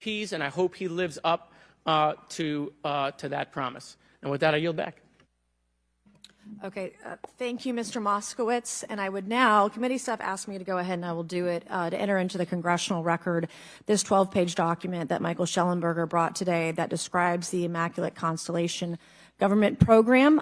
UAPs, and I hope he lives up to that promise. And with that, I yield back. Okay, thank you, Mr. Moskowitz. And I would now, committee staff asked me to go ahead and I will do it, to enter into the congressional record this 12-page document that Michael Schellenberger brought today that describes the Immaculate Constellation government program.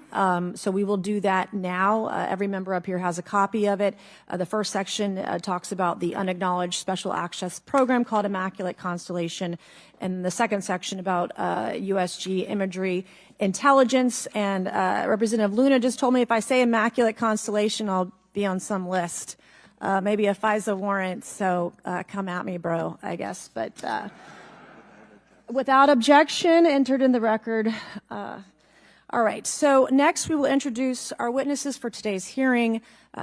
So we will do that now. Every member up here has a copy of it. The first section talks about the unacknowledged special access program called Immaculate Constellation, and the second section about USG imagery intelligence. And Representative Luna just told me if I say Immaculate Constellation, I'll be on some list, maybe a FISA warrant. So come at me, bro, I guess. But without objection, entered in the record. All right, so next we will introduce our witnesses for today's hearing.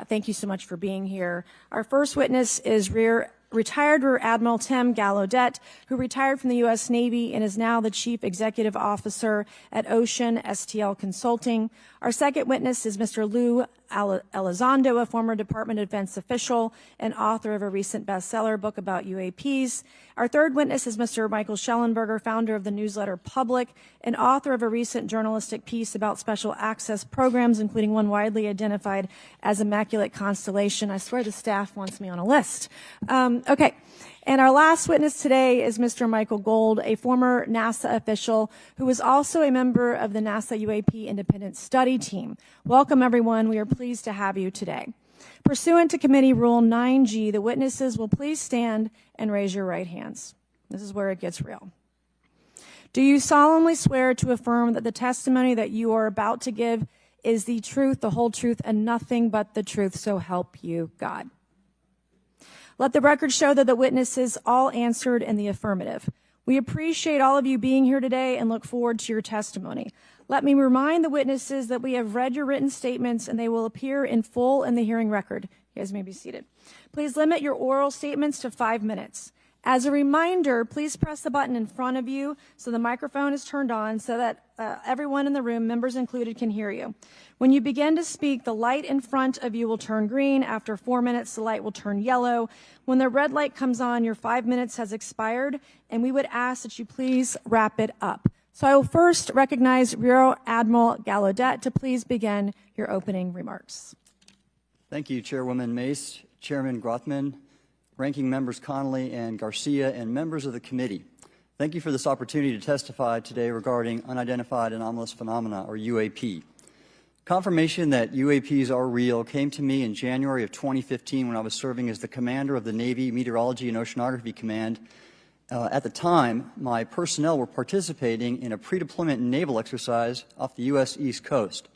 Thank you so much for being here. Our first witness is retired Rear Admiral Tim Gallaudet, who retired from the U.S. Navy and is now the Chief Executive Officer at Ocean STL Consulting. Our second witness is Mr. Lou Elizondo, a former Department of Defense official and author of a recent bestseller book about UAPs. Our third witness is Mr. Michael Schellenberger, founder of the newsletter Public and author of a recent journalistic piece about special access programs, including one widely identified as Immaculate Constellation. I swear the staff wants me on a list. Okay. And our last witness today is Mr. Michael Gold, a former NASA official who is also a member of the NASA UAP Independent Study Team. Welcome, everyone. We are pleased to have you today. Pursuant to Committee Rule 9G, the witnesses will please stand and raise your right hands. This is where it gets real. Do you solemnly swear to affirm that the testimony that you are about to give is the truth, the whole truth, and nothing but the truth, so help you God? Let the record show that the witnesses all answered in the affirmative. We appreciate all of you being here today and look forward to your testimony. Let me remind the witnesses that we have read your written statements and they will appear in full in the hearing record. You guys may be seated. Please limit your oral statements to 5 minutes. As a reminder, please press the button in front of you so the microphone is turned on so that everyone in the room, members included, can hear you. When you begin to speak, the light in front of you will turn green. After 4 minutes, the light will turn yellow. When the red light comes on, your 5 minutes has expired, and we would ask that you please wrap it up. So I will first recognize Rear Admiral Gallaudet to please begin your opening remarks. Thank you, Chairwoman Mace, Chairman Grothman, Ranking Members Connolly and Garcia, and members of the committee. Thank you for this opportunity to testify today regarding unidentified anomalous phenomena, or UAP. Confirmation that UAPs are real came to me in January of 2015 when I was serving as the commander of the Navy Meteorology and Oceanography Command. At the time, my personnel were participating in a pre-deployment naval exercise off the U.S. East Coast.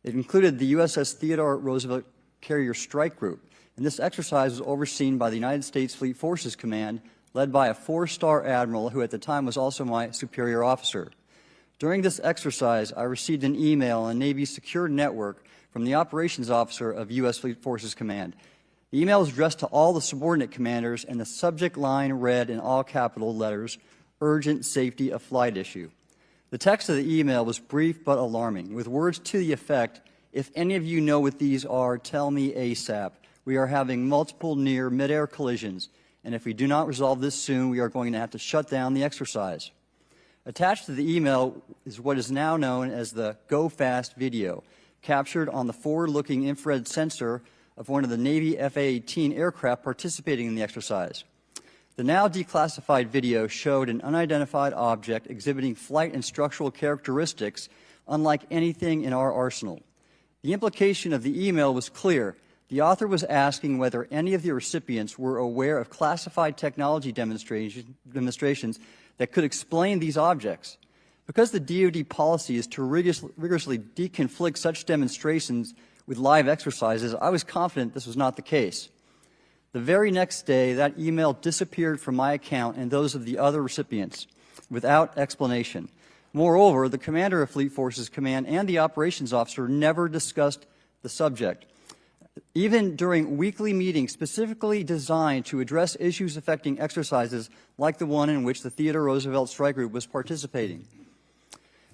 It included the USS Theodore Roosevelt Carrier Strike Group, and this exercise was overseen by the United States Fleet Forces Command, led by a 4-star admiral who at the time was also my superior officer. During this exercise, I received an email on Navy's secure network from the operations officer of U.S. Fleet Forces Command. The email was addressed to all the subordinate commanders, and the subject line read in all capital letters, "Urgent Safety of Flight Issue." The text of the email was brief but alarming, with words to the effect, "If any of you know what these are, tell me ASAP. We are having multiple near mid-air collisions, and if we do not resolve this soon, we are going to have to shut down the exercise." Attached to the email is what is now known as the Go Fast video, captured on the forward-looking infrared sensor of one of the Navy F-A-18 aircraft participating in the exercise. The now declassified video showed an unidentified object exhibiting flight and structural characteristics unlike anything in our arsenal. The implication of the email was clear. The author was asking whether any of the recipients were aware of classified technology demonstrations that could explain these objects. Because the DoD policy is to rigorously deconflict such demonstrations with live exercises, I was confident this was not the case. The very next day, that email disappeared from my account and those of the other recipients without explanation. Moreover, the commander of Fleet Forces Command and the operations officer never discussed the subject. Even during weekly meetings specifically designed to address issues affecting exercises like the one in which the Theodore Roosevelt Strike Group was participating.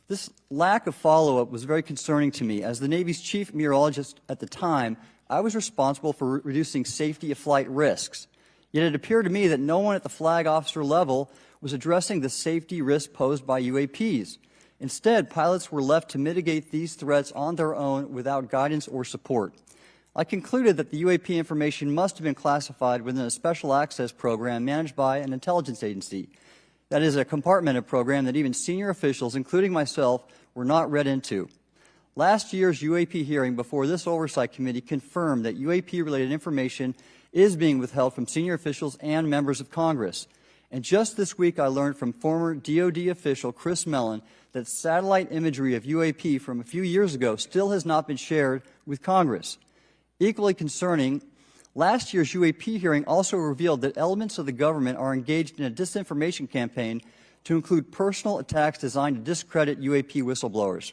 This lack of follow-up was very concerning to me. As the Navy's chief meteorologist at the time, I was responsible for reducing safety of flight risks. Yet it appeared to me that no one at the flag officer level was addressing the safety risk posed by UAPs. Instead, pilots were left to mitigate these threats on their own without guidance or support. I concluded that the UAP information must have been classified within a special access program managed by an intelligence agency. That is a compartmented program that even senior officials, including myself, were not read into. Last year's UAP hearing before this oversight committee confirmed that UAP-related information is being withheld from senior officials and members of Congress. And just this week, I learned from former DoD official Chris Mellon that satellite imagery of UAP from a few years ago still has not been shared with Congress. Equally concerning, last year's UAP hearing also revealed that elements of the government are engaged in a disinformation campaign to include personal attacks designed to discredit UAP whistleblowers.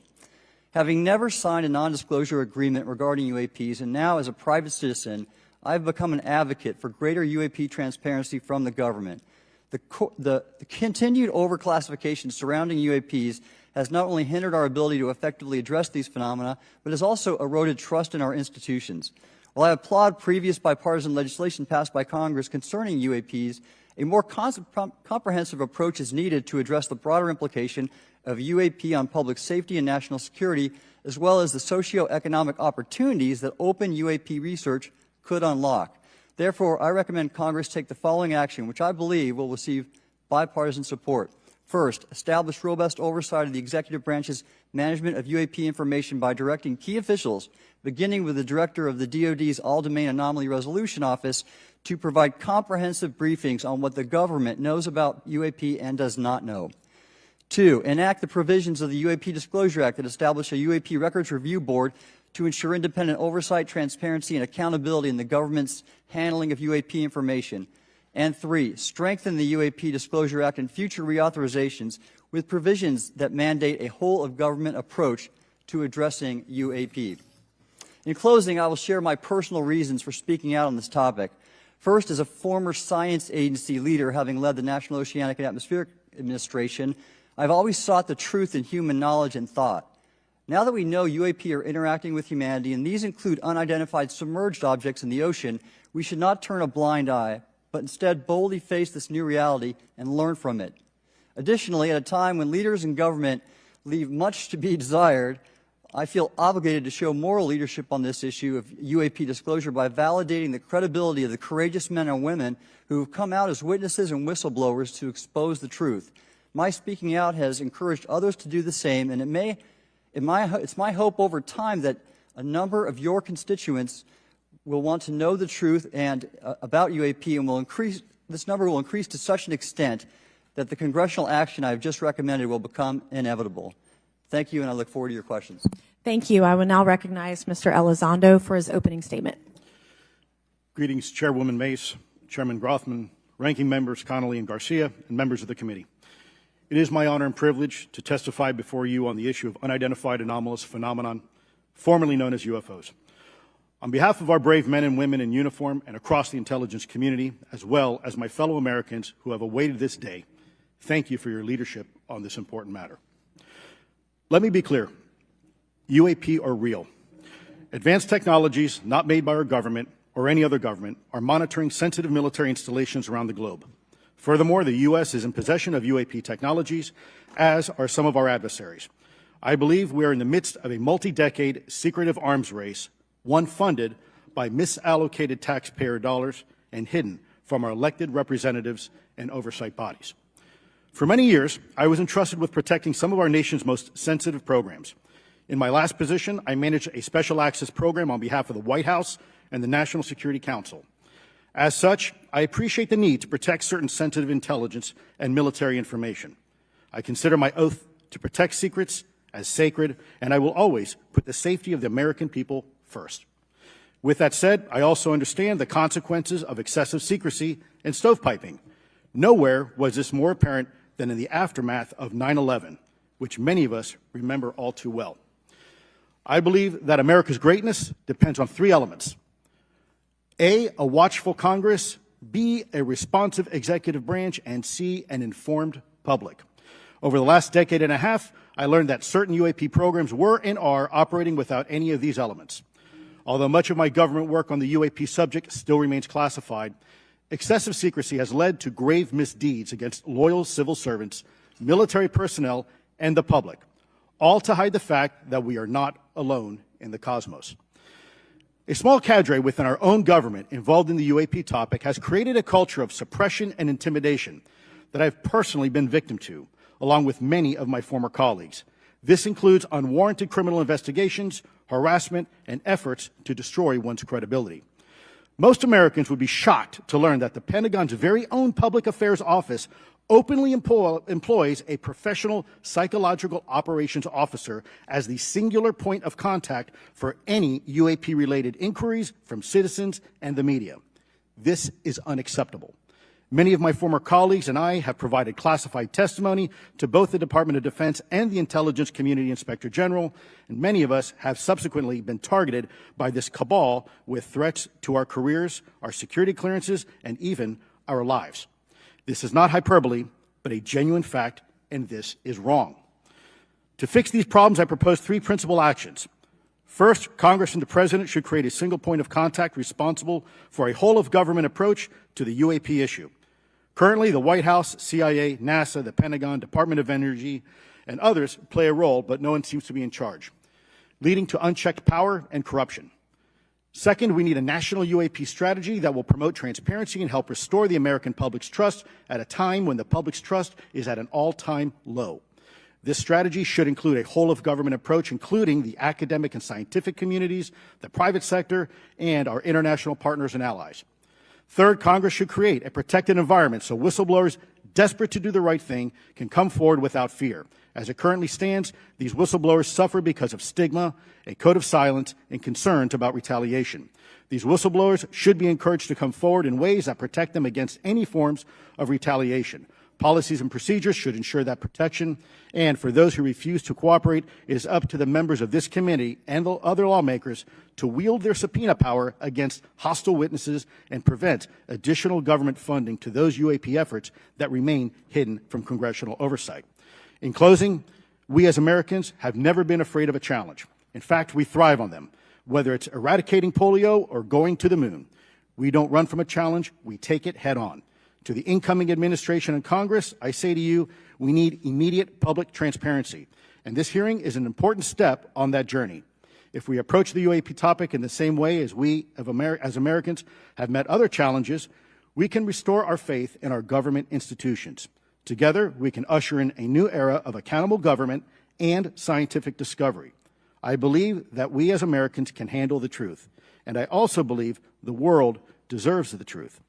Having never signed a non-disclosure agreement regarding UAPs, and now as a private citizen, I've become an advocate for greater UAP transparency from the government. The continued overclassification surrounding UAPs has not only hindered our ability to effectively address these phenomena, but has also eroded trust in our institutions. While I applaud previous bipartisan legislation passed by Congress concerning UAPs, a more comprehensive approach is needed to address the broader implication of UAP on public safety and national security, as well as the socioeconomic opportunities that open UAP research could unlock. Therefore, I recommend Congress take the following action, which I believe will receive bipartisan support. First, establish robust oversight of the executive branch's management of UAP information by directing key officials, beginning with the director of the DoD's All-Domain Anomaly Resolution Office, to provide comprehensive briefings on what the government knows about UAP and does not know. Two, enact the provisions of the UAP Disclosure Act that establish a UAP Records Review Board to ensure independent oversight, transparency, and accountability in the government's handling of UAP information. And three, strengthen the UAP Disclosure Act and future reauthorizations with provisions that mandate a whole-of-government approach to addressing UAP. In closing, I will share my personal reasons for speaking out on this topic. First, as a former science agency leader, having led the National Oceanic and Atmospheric Administration, I've always sought the truth in human knowledge and thought. Now that we know UAP are interacting with humanity, and these include unidentified submerged objects in the ocean, we should not turn a blind eye, but instead boldly face this new reality and learn from it. Additionally, at a time when leaders in government leave much to be desired, I feel obligated to show moral leadership on this issue of UAP disclosure by validating the credibility of the courageous men and women who have come out as witnesses and whistleblowers to expose the truth. My speaking out has encouraged others to do the same, and it's my hope over time that a number of your constituents will want to know the truth and about UAP, and this number will increase to such an extent that the congressional action I have just recommended will become inevitable. Thank you, and I look forward to your questions. Thank you. I will now recognize Mr. Elizondo for his opening statement. Greetings, Chairwoman Mace, Chairman Grothman, Ranking Members Connolly and Garcia, and members of the committee. It is my honor and privilege to testify before you on the issue of unidentified anomalous phenomenon, formerly known as UFOs. On behalf of our brave men and women in uniform and across the intelligence community, as well as my fellow Americans who have awaited this day, thank you for your leadership on this important matter. Let me be clear. UAP are real. Advanced technologies not made by our government or any other government are monitoring sensitive military installations around the globe. Furthermore, the U.S. is in possession of UAP technologies, as are some of our adversaries. I believe we are in the midst of a multi-decade secretive arms race, one funded by misallocated taxpayer dollars and hidden from our elected representatives and oversight bodies. For many years, I was entrusted with protecting some of our nation's most sensitive programs. In my last position, I managed a special access program on behalf of the White House and the National Security Council. As such, I appreciate the need to protect certain sensitive intelligence and military information. I consider my oath to protect secrets as sacred, and I will always put the safety of the American people first. With that said, I also understand the consequences of excessive secrecy and stovepiping. Nowhere was this more apparent than in the aftermath of 9/11, which many of us remember all too well. I believe that America's greatness depends on three elements. A watchful Congress, B, a responsive executive branch, and C, an informed public. Over the last decade and a half, I learned that certain UAP programs were and are operating without any of these elements. Although much of my government work on the UAP subject still remains classified, Excessive secrecy has led to grave misdeeds against loyal civil servants, military personnel, and the public, all to hide the fact that we are not alone in the cosmos. A small cadre within our own government involved in the UAP topic has created a culture of suppression and intimidation that I've personally been victim to, along with many of my former colleagues. This includes unwarranted criminal investigations, harassment, and efforts to destroy one's credibility. Most Americans would be shocked to learn that the Pentagon's very own Public Affairs Office openly employs a professional psychological operations officer as the singular point of contact for any UAP-related inquiries from citizens and the media. This is unacceptable. Many of my former colleagues and I have provided classified testimony to both the Department of Defense and the Intelligence Community Inspector General, and many of us have subsequently been targeted by this cabal with threats to our careers, our security clearances, and even our lives. This is not hyperbole, but a genuine fact, and this is wrong. To fix these problems, I propose three principal actions. First, Congress and the President should create a single point of contact responsible for a whole-of-government approach to the UAP issue. Currently, the White House, CIA, NASA, the Pentagon, Department of Energy, and others play a role, but no one seems to be in charge, leading to unchecked power and corruption. Second, we need a national UAP strategy that will promote transparency and help restore the American public's trust at a time when the public's trust is at an all-time low. This strategy should include a whole-of-government approach, including the academic and scientific communities, the private sector, and our international partners and allies. Third, Congress should create a protected environment so whistleblowers desperate to do the right thing can come forward without fear. As it currently stands, these whistleblowers suffer because of stigma, a code of silence, and concerns about retaliation. These whistleblowers should be encouraged to come forward in ways that protect them against any forms of retaliation. Policies and procedures should ensure that protection, and for those who refuse to cooperate, it is up to the members of this committee and the other lawmakers to wield their subpoena power against hostile witnesses and prevent additional government funding to those UAP efforts that remain hidden from congressional oversight. In closing, we as Americans have never been afraid of a challenge. In fact, we thrive on them, whether it's eradicating polio or going to the moon. We don't run from a challenge, we take it head on. To the incoming administration and Congress, I say to you, we need immediate public transparency, and this hearing is an important step on that journey. If we approach the UAP topic in the same way as we, as Americans, have met other challenges, we can restore our faith in our government institutions. Together, we can usher in a new era of accountable government and scientific discovery. I believe that we as Americans can handle the truth, and I also believe the world deserves the truth.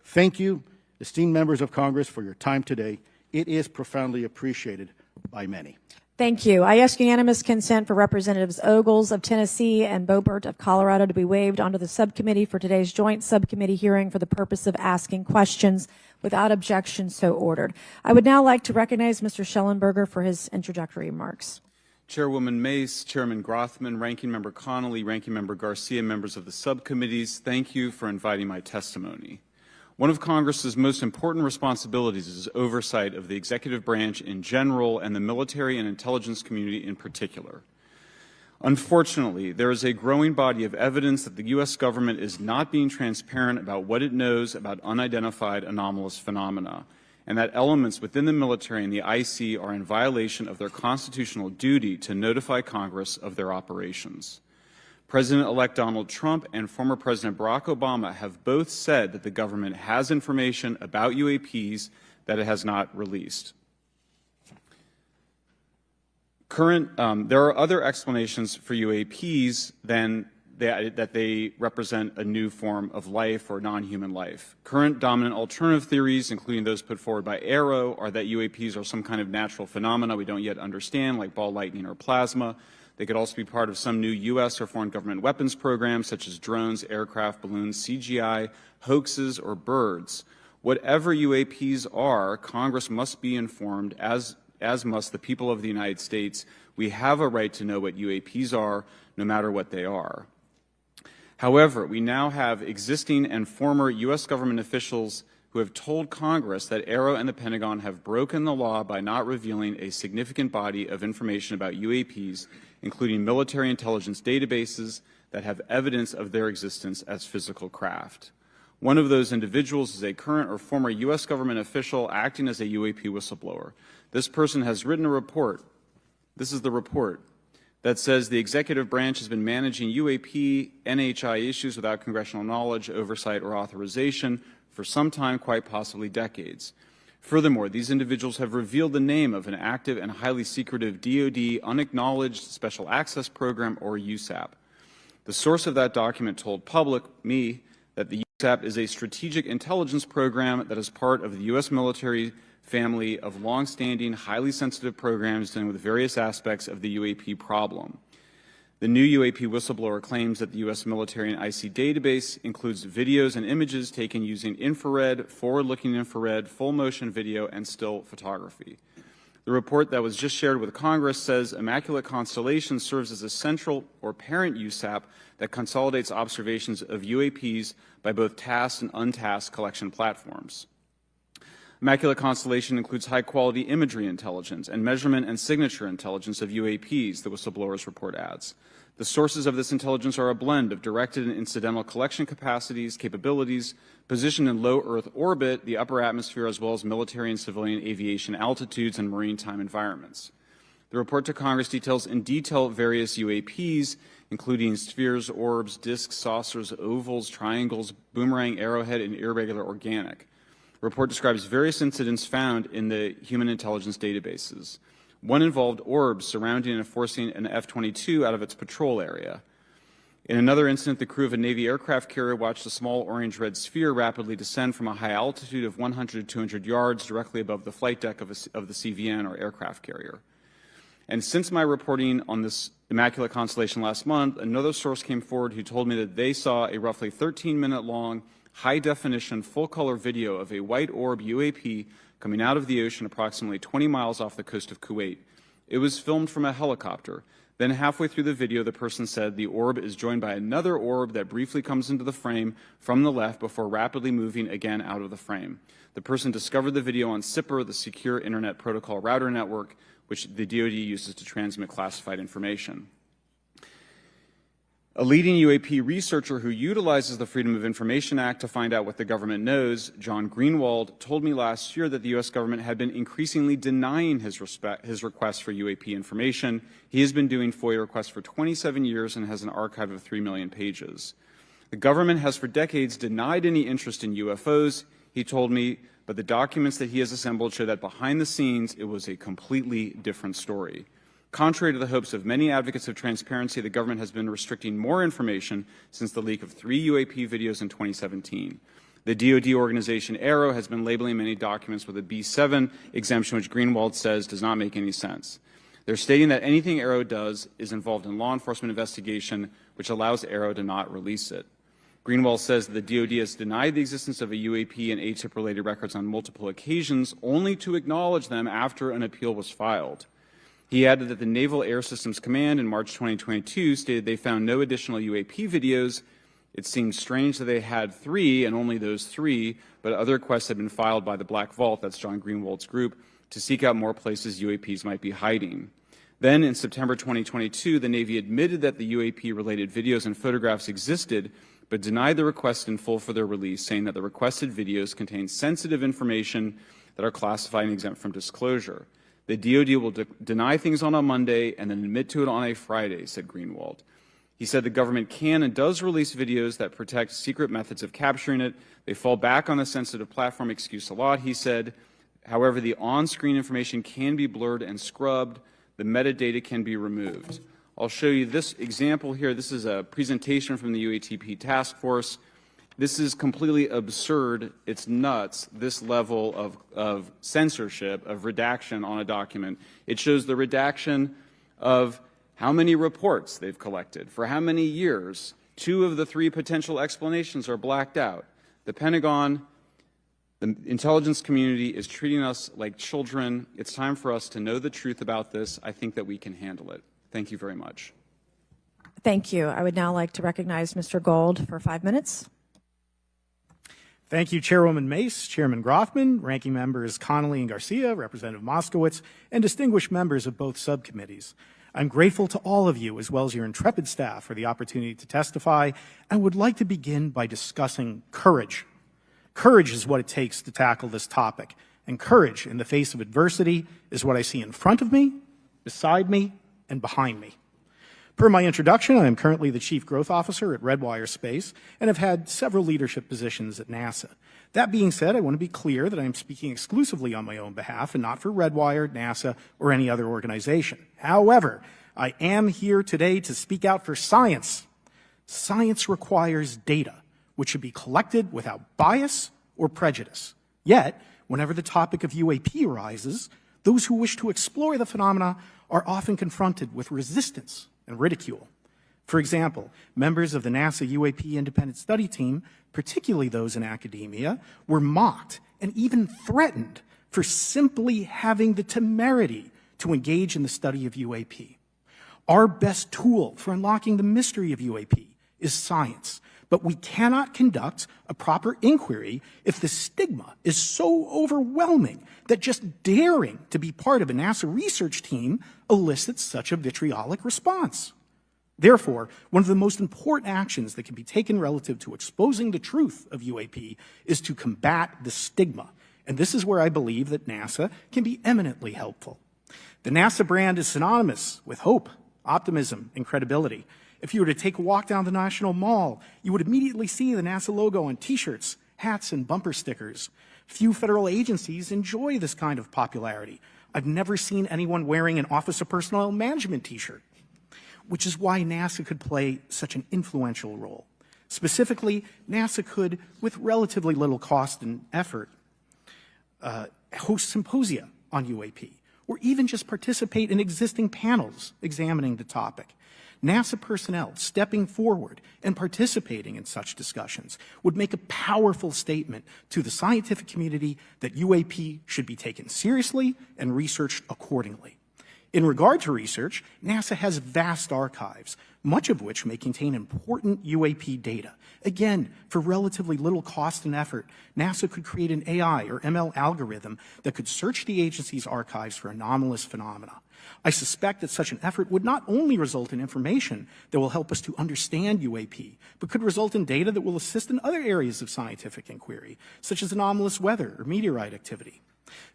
Thank you, esteemed members of Congress, for your time today. It is profoundly appreciated by many. Thank you. I ask unanimous consent for Representatives Ogles of Tennessee and Boebert of Colorado to be waived onto the subcommittee for today's joint subcommittee hearing for the purpose of asking questions. Without objection, so ordered. I would now like to recognize Mr. Schellenberger for his introductory remarks. Chairwoman Mace, Chairman Grothman, Ranking Member Connolly, Ranking Member Garcia, members of the subcommittees, thank you for inviting my testimony. One of Congress's most important responsibilities is oversight of the executive branch in general and the military and intelligence community in particular. Unfortunately, there is a growing body of evidence that the U.S. government is not being transparent about what it knows about unidentified anomalous phenomena, and that elements within the military and the IC are in violation of their constitutional duty to notify Congress of their operations. President-elect Donald Trump and former President Barack Obama have both said that the government has information about UAPs that it has not released. There are other explanations for UAPs than that they represent a new form of life or non-human life. Current dominant alternative theories, including those put forward by AARO, are that UAPs are some kind of natural phenomena we don't yet understand, like ball lightning or plasma. They could also be part of some new U.S. or foreign government weapons programs, such as drones, aircraft, balloons, CGI, hoaxes, or birds. Whatever UAPs are, Congress must be informed, as must the people of the United States. We have a right to know what UAPs are, no matter what they are. However, we now have existing and former U.S. government officials who have told Congress that AARO and the Pentagon have broken the law by not revealing a significant body of information about UAPs, including military intelligence databases that have evidence of their existence as physical craft. One of those individuals is a current or former U.S. government official acting as a UAP whistleblower. This person has written a report. This is the report that says the executive branch has been managing UAP, NHI issues without congressional knowledge, oversight, or authorization for some time, quite possibly decades. Furthermore, these individuals have revealed the name of an active and highly secretive DoD unacknowledged special access program, or USAP. The source of that document told me, that the USAP is a strategic intelligence program that is part of the U.S. military family of long-standing, highly sensitive programs dealing with various aspects of the UAP problem. The new UAP whistleblower claims that the U.S. military and IC database includes videos and images taken using infrared, forward-looking infrared, full-motion video, and still photography. The report that was just shared with Congress says Immaculate Constellation serves as a central or parent USAP that consolidates observations of UAPs by both tasked and untasked collection platforms. Immaculate Constellation includes high-quality imagery intelligence and measurement and signature intelligence of UAPs, the whistleblower's report adds. The sources of this intelligence are a blend of directed and incidental collection capabilities, positioned in low Earth orbit, the upper atmosphere, as well as military and civilian aviation altitudes and maritime environments. The report to Congress details in detail various UAPs, including spheres, orbs, disks, saucers, ovals, triangles, boomerang, arrowhead, and irregular organic. The report describes various incidents found in the human intelligence databases. One involved orbs surrounding and forcing an F-22 out of its patrol area. In another incident, the crew of a Navy aircraft carrier watched a small orange-red sphere rapidly descend from a high altitude of 100 to 200 yards directly above the flight deck of the CVN, or aircraft carrier. And since my reporting on this Immaculate Constellation last month, another source came forward who told me that they saw a roughly 13-minute-long, high-definition, full-color video of a white orb UAP coming out of the ocean approximately 20 miles off the coast of Kuwait. It was filmed from a helicopter. Then halfway through the video, the person said the orb is joined by another orb that briefly comes into the frame from the left before rapidly moving again out of the frame. The person discovered the video on SIPR, the Secure Internet Protocol Router Network, which the DoD uses to transmit classified information. A leading UAP researcher who utilizes the Freedom of Information Act to find out what the government knows, John Greenwald, told me last year that the U.S. government had been increasingly denying his request for UAP information. He has been doing FOIA requests for 27 years and has an archive of 3 million pages. The government has for decades denied any interest in UFOs, he told me, but the documents that he has assembled show that behind the scenes it was a completely different story. Contrary to the hopes of many advocates of transparency, the government has been restricting more information since the leak of 3 UAP videos in 2017. The DoD organization AARO has been labeling many documents with a B7 exemption, which Greenwald says does not make any sense. They're stating that anything AARO does is involved in law enforcement investigation, which allows AARO to not release it. Greenwald says that the DoD has denied the existence of a UAP and ATIP-related records on multiple occasions, only to acknowledge them after an appeal was filed. He added that the Naval Air Systems Command in March 2022 stated they found no additional UAP videos. It seems strange that they had 3 and only those 3, but other requests had been filed by the Black Vault, that's John Greenwald's group, to seek out more places UAPs might be hiding. Then in September 2022, the Navy admitted that the UAP-related videos and photographs existed, but denied the request in full for their release, saying that the requested videos contain sensitive information that are classified and exempt from disclosure. The DoD will deny things on a Monday and then admit to it on a Friday, said Greenwald. He said the government can and does release videos that protect secret methods of capturing it. They fall back on the sensitive platform excuse a lot, he said. However, the on-screen information can be blurred and scrubbed. The metadata can be removed. I'll show you this example here. This is a presentation from the UATP task force. This is completely absurd. It's nuts, this level of censorship, of redaction on a document. It shows the redaction of how many reports they've collected, for how many years. 2 of the 3 potential explanations are blacked out. The Pentagon, the intelligence community is treating us like children. It's time for us to know the truth about this. I think that we can handle it. Thank you very much. Thank you. I would now like to recognize Mr. Gold for 5 minutes. Thank you, Chairwoman Mace, Chairman Grothman, Ranking Members Connolly and Garcia, Representative Moskowitz, and distinguished members of both subcommittees. I'm grateful to all of you, as well as your intrepid staff, for the opportunity to testify, and would like to begin by discussing courage Courage is what it takes to tackle this topic, and courage in the face of adversity is what I see in front of me, beside me, and behind me. Per my introduction, I am currently the Chief Growth Officer at Redwire Space and have had several leadership positions at NASA. That being said, I want to be clear that I am speaking exclusively on my own behalf and not for Redwire, NASA, or any other organization. However, I am here today to speak out for science. Science requires data, which should be collected without bias or prejudice. Yet, whenever the topic of UAP arises, those who wish to explore the phenomena are often confronted with resistance and ridicule. For example, members of the NASA UAP independent study team, particularly those in academia, were mocked and even threatened for simply having the temerity to engage in the study of UAP. Our best tool for unlocking the mystery of UAP is science, but we cannot conduct a proper inquiry if the stigma is so overwhelming that just daring to be part of a NASA research team elicits such a vitriolic response. Therefore, one of the most important actions that can be taken relative to exposing the truth of UAP is to combat the stigma. And this is where I believe that NASA can be eminently helpful. The NASA brand is synonymous with hope, optimism, and credibility. If you were to take a walk down the National Mall, you would immediately see the NASA logo on T-shirts, hats, and bumper stickers. Few federal agencies enjoy this kind of popularity. I've never seen anyone wearing an Office of Personnel Management T-shirt, which is why NASA could play such an influential role. Specifically, NASA could, with relatively little cost and effort, host symposia on UAP, or even just participate in existing panels examining the topic. NASA personnel stepping forward and participating in such discussions would make a powerful statement to the scientific community that UAP should be taken seriously and researched accordingly. In regard to research, NASA has vast archives, much of which may contain important UAP data. Again, for relatively little cost and effort, NASA could create an AI or ML algorithm that could search the agency's archives for anomalous phenomena. I suspect that such an effort would not only result in information that will help us to understand UAP, but could result in data that will assist in other areas of scientific inquiry, such as anomalous weather or meteorite activity.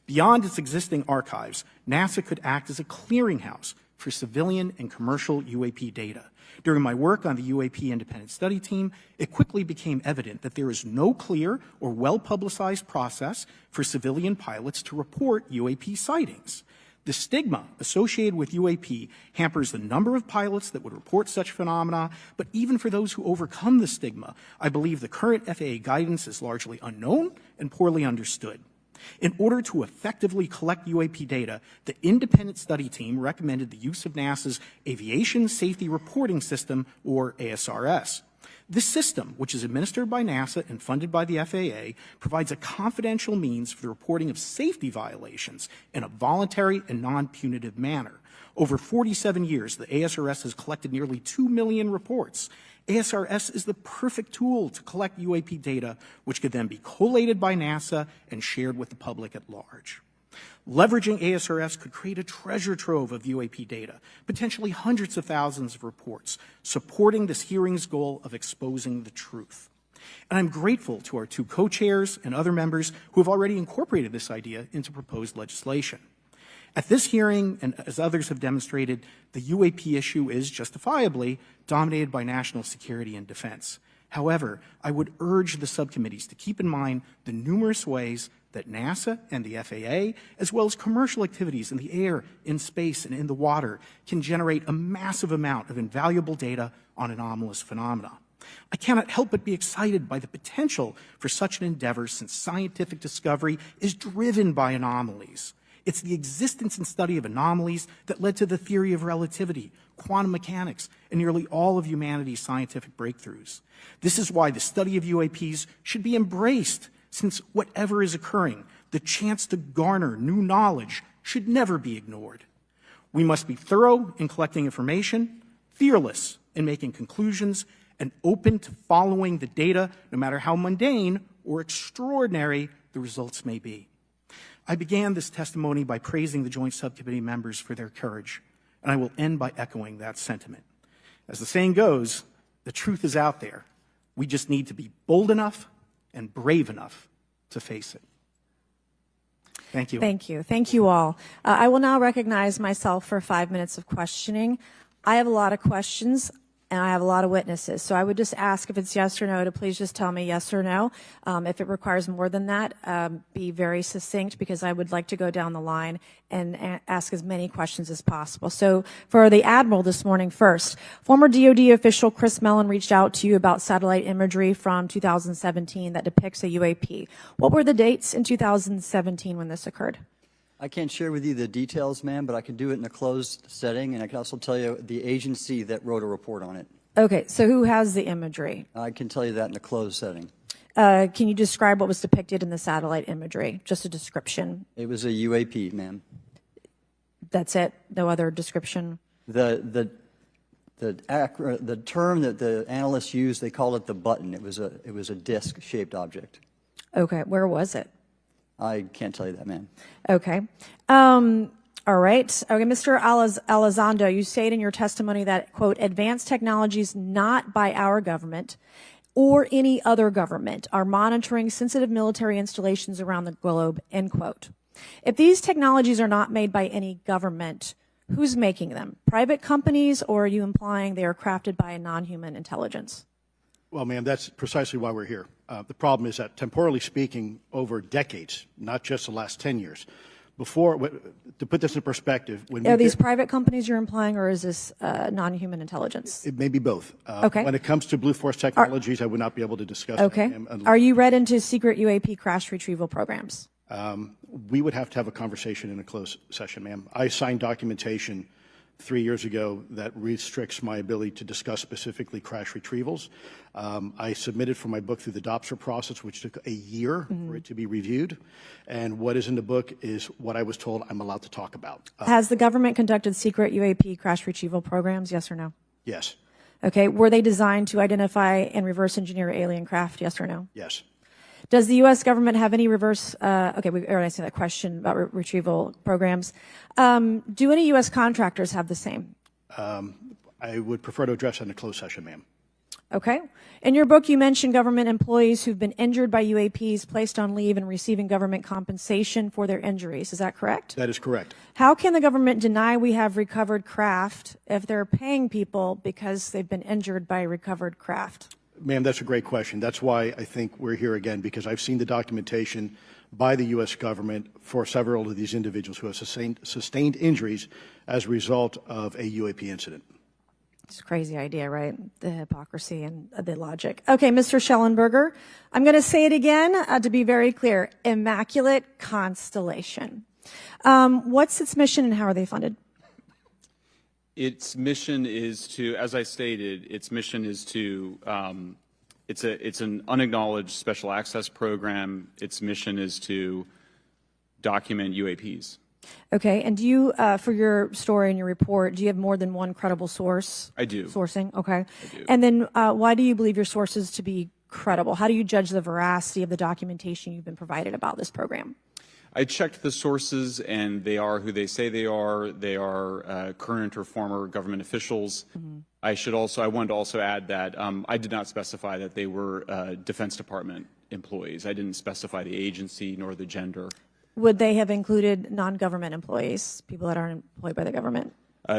Beyond its existing archives, NASA could act as a clearinghouse for civilian and commercial UAP data. During my work on the UAP independent study team, it quickly became evident that there is no clear or well-publicized process for civilian pilots to report UAP sightings. The stigma associated with UAP hampers the number of pilots that would report such phenomena, but even for those who overcome the stigma, I believe the current FAA guidance is largely unknown and poorly understood. In order to effectively collect UAP data, the independent study team recommended the use of NASA's Aviation Safety Reporting System, or ASRS. This system, which is administered by NASA and funded by the FAA, provides a confidential means for the reporting of safety violations in a voluntary and non-punitive manner. Over 47 years, the ASRS has collected nearly 2 million reports. ASRS is the perfect tool to collect UAP data, which could then be collated by NASA and shared with the public at large. Leveraging ASRS could create a treasure trove of UAP data, potentially hundreds of thousands of reports, supporting this hearing's goal of exposing the truth. And I'm grateful to our two co-chairs and other members who have already incorporated this idea into proposed legislation. At this hearing, and as others have demonstrated, the UAP issue is justifiably dominated by national security and defense. However, I would urge the subcommittees to keep in mind the numerous ways that NASA and the FAA, as well as commercial activities in the air, in space, and in the water, can generate a massive amount of invaluable data on anomalous phenomena. I cannot help but be excited by the potential for such an endeavor, since scientific discovery is driven by anomalies. It's the existence and study of anomalies that led to the theory of relativity, quantum mechanics, and nearly all of humanity's scientific breakthroughs. This is why the study of UAPs should be embraced, since whatever is occurring, the chance to garner new knowledge should never be ignored. We must be thorough in collecting information, fearless in making conclusions, and open to following the data, no matter how mundane or extraordinary the results may be. I began this testimony by praising the Joint Subcommittee members for their courage, and I will end by echoing that sentiment. As the saying goes, the truth is out there. We just need to be bold enough and brave enough to face it. Thank you. Thank you. Thank you all. I will now recognize myself for 5 minutes of questioning. I have a lot of questions and I have a lot of witnesses. So I would just ask if it's yes or no to please just tell me yes or no. If it requires more than that, be very succinct because I would like to go down the line and ask as many questions as possible. So for the Admiral this morning first, former DOD official Chris Mellon reached out to you about satellite imagery from 2017 that depicts a UAP. What were the dates in 2017 when this occurred? I can't share with you the details, ma'am, but I can do it in a closed setting, and I can also tell you the agency that wrote a report on it. Okay, so who has the imagery? I can tell you that in a closed setting. Can you describe what was depicted in the satellite imagery? Just a description. It was a UAP, ma'am. That's it? No other description? The term that the analysts used, they called it the button. It was a disc-shaped object. Okay, where was it? I can't tell you that, ma'am. Okay. All right. Okay, Mr. Elizondo, you state in your testimony that, quote, advanced technologies not by our government or any other government are monitoring sensitive military installations around the globe, end quote. If these technologies are not made by any government, who's making them? Private companies, or are you implying they are crafted by a non-human intelligence? Well, ma'am, that's precisely why we're here. The problem is that, temporally speaking, over decades, not just the last 10 years, to put this in perspective, Are these private companies you're implying, or is this non-human intelligence? It may be both. Okay. When it comes to Blue Force Technologies, I would not be able to discuss Okay. that, ma'am. Are you read into secret UAP crash retrieval programs? We would have to have a conversation in a closed session, ma'am. I signed documentation 3 years ago that restricts my ability to discuss specifically crash retrievals. I submitted for my book through the DOPSR process, which took a year for it to be reviewed. And what is in the book is what I was told I'm allowed to talk about. Has the government conducted secret UAP crash retrieval programs, yes or no? Yes. Okay. Were they designed to identify and reverse engineer alien craft, yes or no? Yes. Does the U.S. government have any reverse, okay, we already answered that question about retrieval programs. Do any U.S. contractors have the same? I would prefer to address that in a closed session, ma'am. Okay. In your book, you mentioned government employees who've been injured by UAPs, placed on leave, and receiving government compensation for their injuries. Is that correct? That is correct. How can the government deny we have recovered craft if they're paying people because they've been injured by recovered craft? Ma'am, that's a great question. That's why I think we're here again, because I've seen the documentation by the U.S. government for several of these individuals who have sustained injuries as a result of a UAP incident. It's a crazy idea, right? The hypocrisy and the logic. Okay, Mr. Schellenberger, I'm going to say it again to be very clear. Immaculate Constellation. What's its mission and how are they funded? Its mission is to, as I stated, its mission is to, it's an unacknowledged special access program. Its mission is to document UAPs. Okay, and do you, for your story and your report, do you have more than one credible source? I do. Sourcing, okay. I do. And then why do you believe your sources to be credible? How do you judge the veracity of the documentation you've been provided about this program? I checked the sources, and they are who they say they are. They are current or former government officials. Mm-hmm. I wanted to also add that I did not specify that they were Defense Department employees. I didn't specify the agency nor the gender. Would they have included non-government employees, people that aren't employed by the government?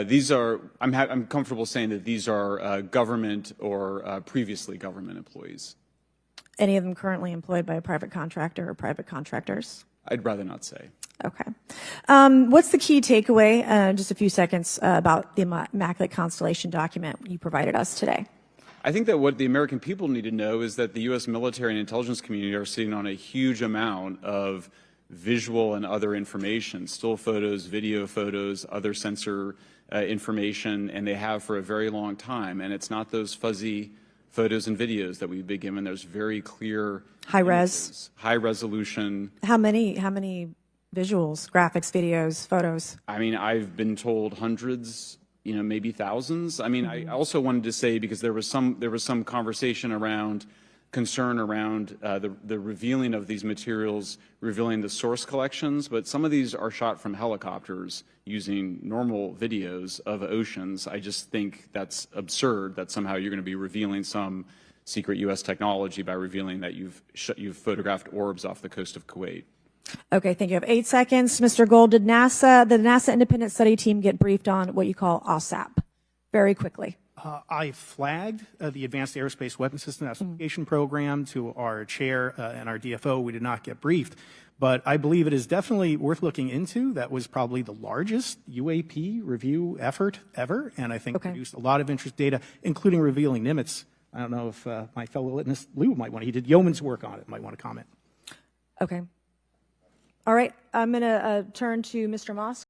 These are, I'm comfortable saying that these are government or previously government employees. Any of them currently employed by a private contractor or private contractors? I'd rather not say. Okay. What's the key takeaway, just a few seconds, about the Immaculate Constellation document you provided us today? I think that what the American people need to know is that the U.S. military and intelligence community are sitting on a huge amount of visual and other information, still photos, video photos, other sensor information, and they have for a very long time. And it's not those fuzzy photos and videos that we've been given. There's very clear high images, res, high resolution. How many visuals, graphics, videos, photos? I mean, I've been told hundreds, maybe thousands. I mean, I also wanted to say, because there was some conversation around concern around the revealing of these materials, revealing the source collections, but some of these are shot from helicopters using normal videos of oceans. I just think that's absurd that somehow you're going to be revealing some secret U.S. technology by revealing that you've photographed orbs off the coast of Kuwait. Okay, thank you. I have 8 seconds. Mr. Gold, did the NASA Independent Study Team get briefed on what you call OSAP? Very quickly. I flagged the Advanced Aerospace Weapons System Application Program to our chair and our DFO. We did not get briefed, but I believe it is definitely worth looking into. That was probably the largest UAP review effort ever, and I think produced a lot of interest data, including revealing Nimitz. I don't know if my fellow witness Lou might want to, he did yeoman's work on it, might want to comment. Okay. All right, I'm going to turn to Mr. Moss.